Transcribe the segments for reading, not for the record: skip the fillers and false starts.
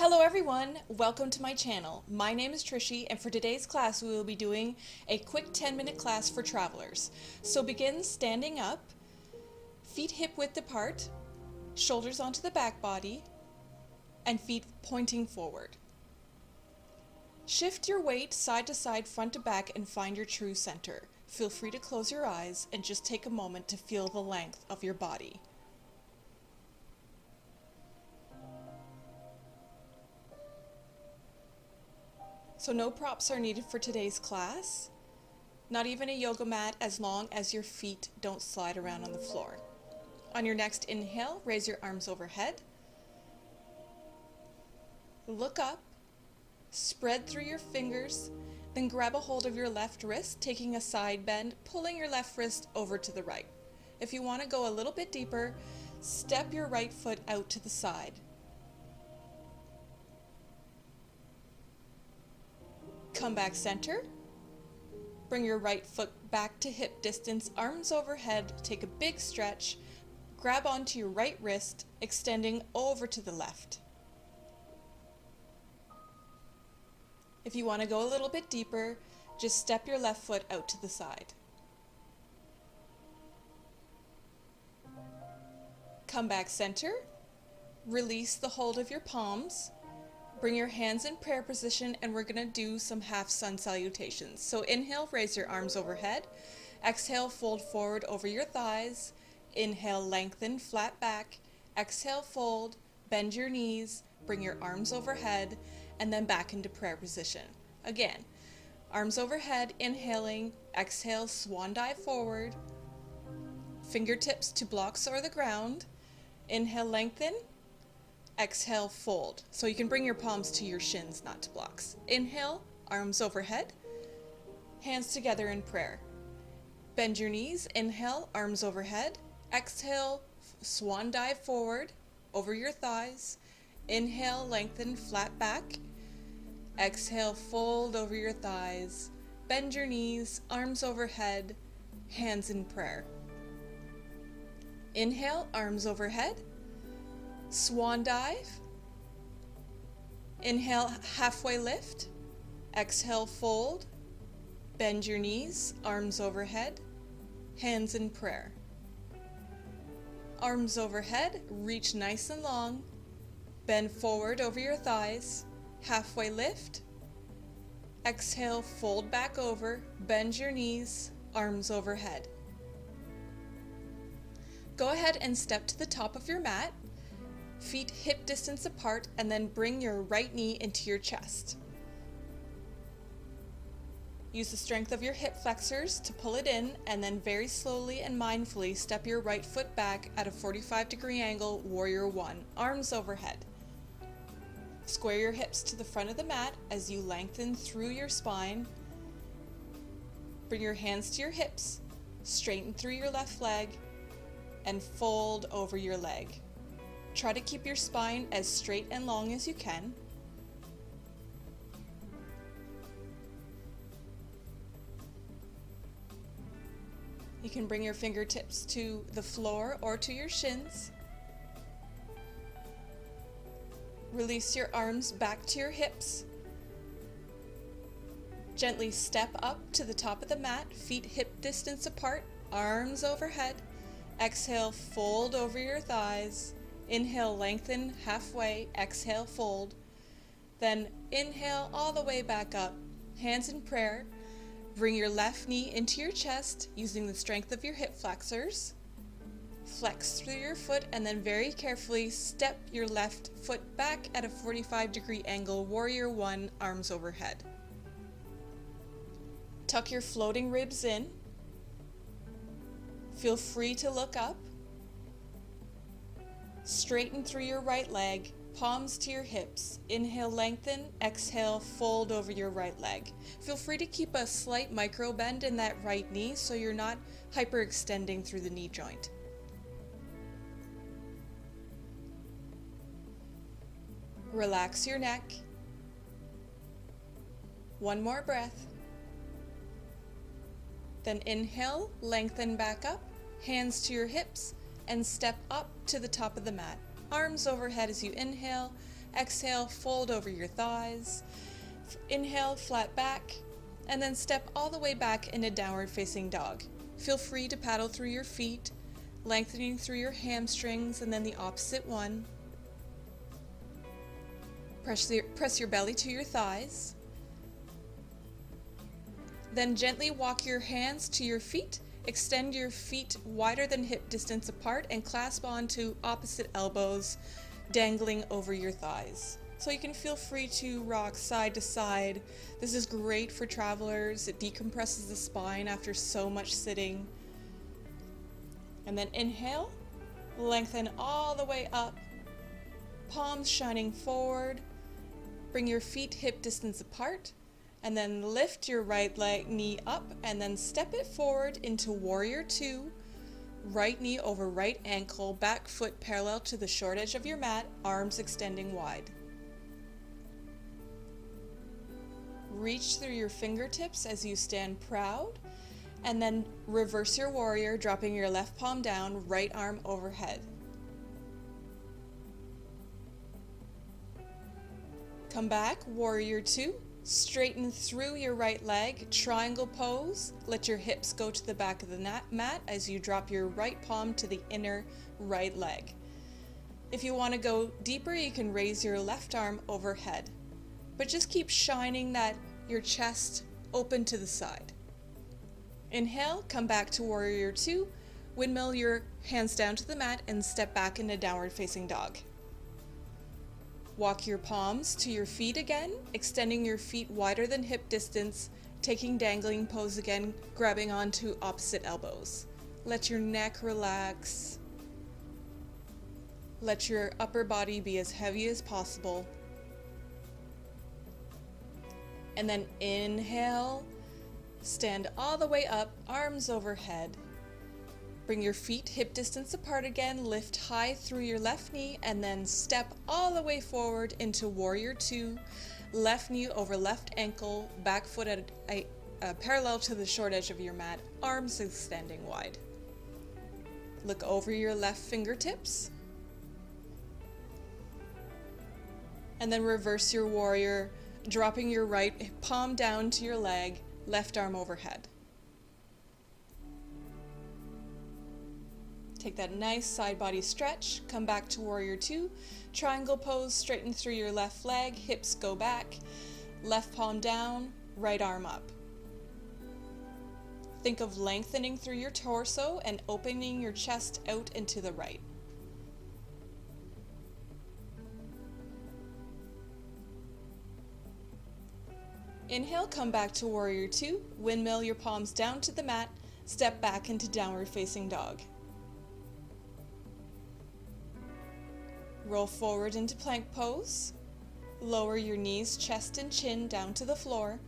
Hello everyone, welcome to my channel. My name is Trishy, and for today's class we will be doing a quick 10-minute class for travelers. So begin standing up, feet hip width apart, shoulders onto the back body, and feet pointing forward. Shift your weight side to side, front to back, and find your true center. Feel free to close your eyes and just take a moment to feel the length of your body. So no props are needed for today's class, not even a yoga mat, as long as your feet don't slide around on the floor. On your next inhale, raise your arms overhead. Look up, spread through your fingers, then grab a hold of your left wrist, taking a side bend, pulling your left wrist over to the right. If you want to go a little bit deeper, step your right foot out to the side. Come back center, bring your right foot back to hip distance, arms overhead, take a big stretch, grab onto your right wrist, extending over to the left. If you want to go a little bit deeper, just step your left foot out to the side. Come back center, release the hold of your palms. Bring your hands in prayer position, and we're going to do some half sun salutations. So inhale, raise your arms overhead. Exhale, fold forward over your thighs. Inhale, lengthen, flat back. Exhale, fold, bend your knees, bring your arms overhead, and then back into prayer position. Again, arms overhead, inhaling. Exhale, swan dive forward. Fingertips to blocks or the ground. Inhale, lengthen. Exhale, fold. So you can bring your palms to your shins, not to blocks. Inhale, arms overhead, hands together in prayer. Bend your knees, inhale, arms overhead. Exhale, swan dive forward, over your thighs. Inhale, lengthen, flat back. Exhale, fold over your thighs. Bend your knees, arms overhead, hands in prayer. Inhale, arms overhead. Swan dive. Inhale, halfway lift. Exhale, fold. Bend your knees, arms overhead, hands in prayer. Arms overhead, reach nice and long. Bend forward over your thighs. Halfway lift. Exhale, fold back over. Bend your knees, arms overhead. Go ahead and step to the top of your mat. Feet hip distance apart, and then bring your right knee into your chest. Use the strength of your hip flexors to pull it in, and then very slowly and mindfully step your right foot back at a 45-degree angle, warrior one, arms overhead. Square your hips to the front of the mat as you lengthen through your spine. Bring your hands to your hips, straighten through your left leg, and fold over your leg. Try to keep your spine as straight and long as you can. You can bring your fingertips to the floor or to your shins. Release your arms back to your hips. Gently step up to the top of the mat, feet hip distance apart, arms overhead. Exhale, fold over your thighs. Inhale, lengthen halfway, exhale, fold. Then inhale all the way back up, hands in prayer. Bring your left knee into your chest using the strength of your hip flexors. Flex through your foot, and then very carefully step your left foot back at a 45-degree angle, warrior one, arms overhead. Tuck your floating ribs in. Feel free to look up. Straighten through your right leg, palms to your hips. Inhale, lengthen. Exhale, fold over your right leg. Feel free to keep a slight micro bend in that right knee so you're not hyperextending through the knee joint. Relax your neck. One more breath. Then inhale, lengthen back up, hands to your hips, and step up to the top of the mat. Arms overhead as you inhale. Exhale, fold over your thighs. Inhale, flat back, and then step all the way back into downward facing dog. Feel free to paddle through your feet, lengthening through your hamstrings, and then the opposite one. Press your belly to your thighs. Then gently walk your hands to your feet. Extend your feet wider than hip distance apart and clasp onto opposite elbows, dangling over your thighs. So you can feel free to rock side to side. This is great for travelers. It decompresses the spine after so much sitting. And then inhale, lengthen all the way up, palms shining forward. Bring your feet hip distance apart, and then lift your right knee up and then step it forward into warrior two. Right knee over right ankle, back foot parallel to the short edge of your mat, arms extending wide. Reach through your fingertips as you stand proud, and then reverse your warrior, dropping your left palm down, right arm overhead. Come back, warrior two. Straighten through your right leg, triangle pose. Let your hips go to the back of the mat as you drop your right palm to the inner right leg. If you want to go deeper, you can raise your left arm overhead, but just keep shining your chest open to the side. Inhale, come back to warrior two. Windmill your hands down to the mat and step back into downward facing dog. Walk your palms to your feet again, extending your feet wider than hip distance, taking dangling pose again, grabbing onto opposite elbows. Let your neck relax. Let your upper body be as heavy as possible. And then inhale, stand all the way up, arms overhead. Bring your feet hip distance apart again, lift high through your left knee, and then step all the way forward into warrior two. Left knee over left ankle, back foot parallel to the short edge of your mat, arms extending wide. Look over your left fingertips. And then reverse your warrior, dropping your right palm down to your leg, left arm overhead. Take that nice side body stretch, come back to warrior two, triangle pose, straighten through your left leg, hips go back, left palm down, right arm up. Think of lengthening through your torso and opening your chest out into the right. Inhale, come back to warrior two, windmill your palms down to the mat, step back into downward facing dog. Roll forward into plank pose. Lower your knees, chest and chin down to the floor.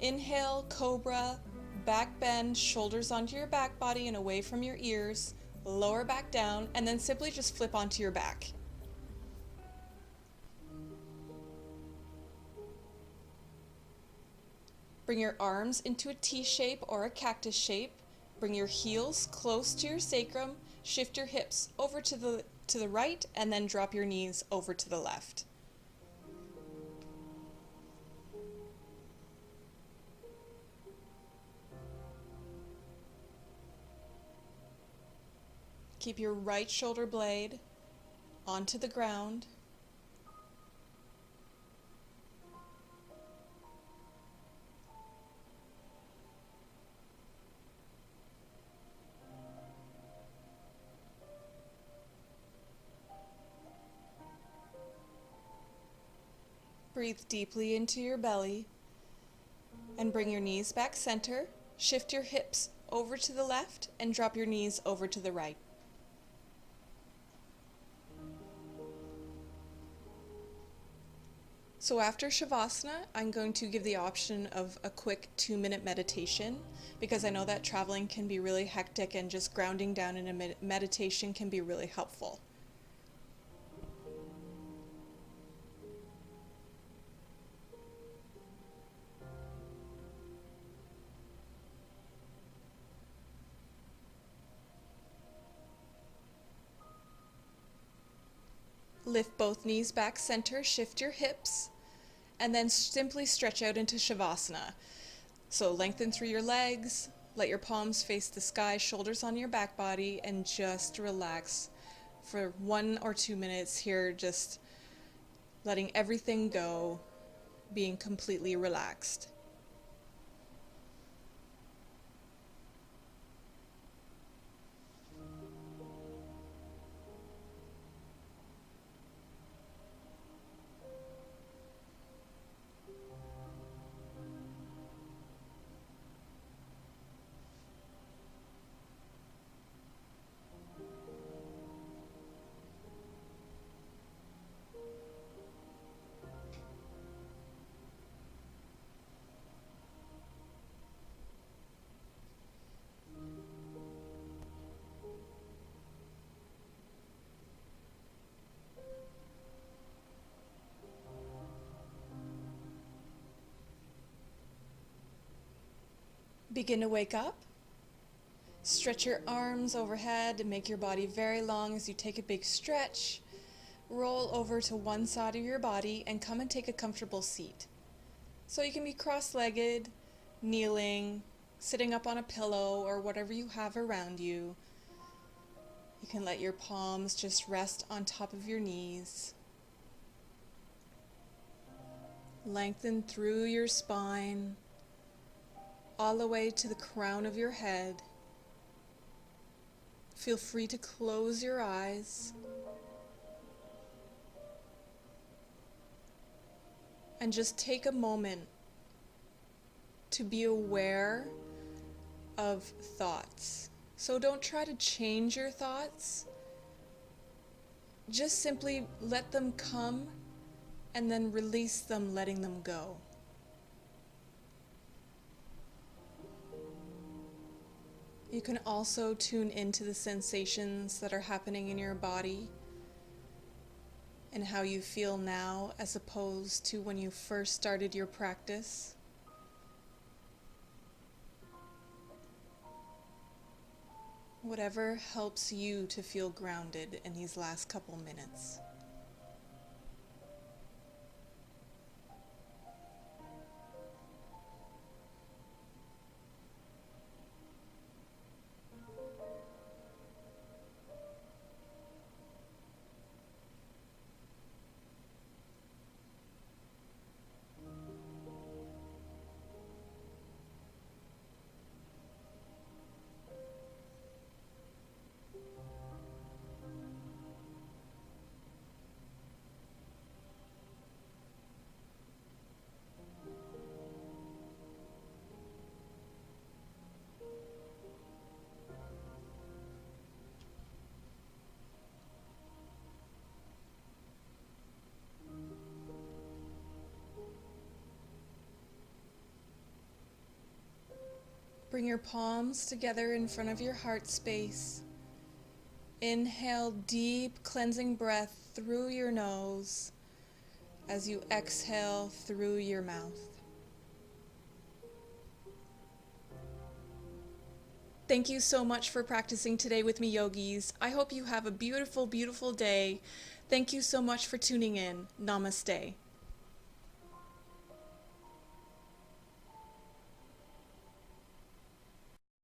Inhale, cobra, back bend, shoulders onto your back body and away from your ears. Lower back down, and then simply just flip onto your back. Bring your arms into a T shape or a cactus shape. Bring your heels close to your sacrum. Shift your hips over to the right, and then drop your knees over to the left. Keep your right shoulder blade onto the ground. Breathe deeply into your belly and bring your knees back center. Shift your hips over to the left and drop your knees over to the right. So after Shavasana, I'm going to give the option of a quick 2-minute meditation, because I know that traveling can be really hectic and just grounding down in a meditation can be really helpful. Lift both knees back center, shift your hips, and then simply stretch out into Shavasana. So lengthen through your legs, let your palms face the sky, shoulders on your back body, and just relax for 1 or 2 minutes here, just letting everything go, being completely relaxed. Begin to wake up. Stretch your arms overhead and make your body very long as you take a big stretch. Roll over to one side of your body and come and take a comfortable seat. So you can be cross-legged, kneeling, sitting up on a pillow or whatever you have around you. You can let your palms just rest on top of your knees. Lengthen through your spine, all the way to the crown of your head. Feel free to close your eyes and just take a moment to be aware of thoughts. So don't try to change your thoughts. Just simply let them come and then release them, letting them go. You can also tune into the sensations that are happening in your body and how you feel now as opposed to when you first started your practice. Whatever helps you to feel grounded in these last couple minutes. Bring your palms together in front of your heart space. Inhale deep cleansing breath through your nose as you exhale through your mouth. Thank you so much for practicing today with me, yogis. I hope you have a beautiful, beautiful day. Thank you so much for tuning in. Namaste.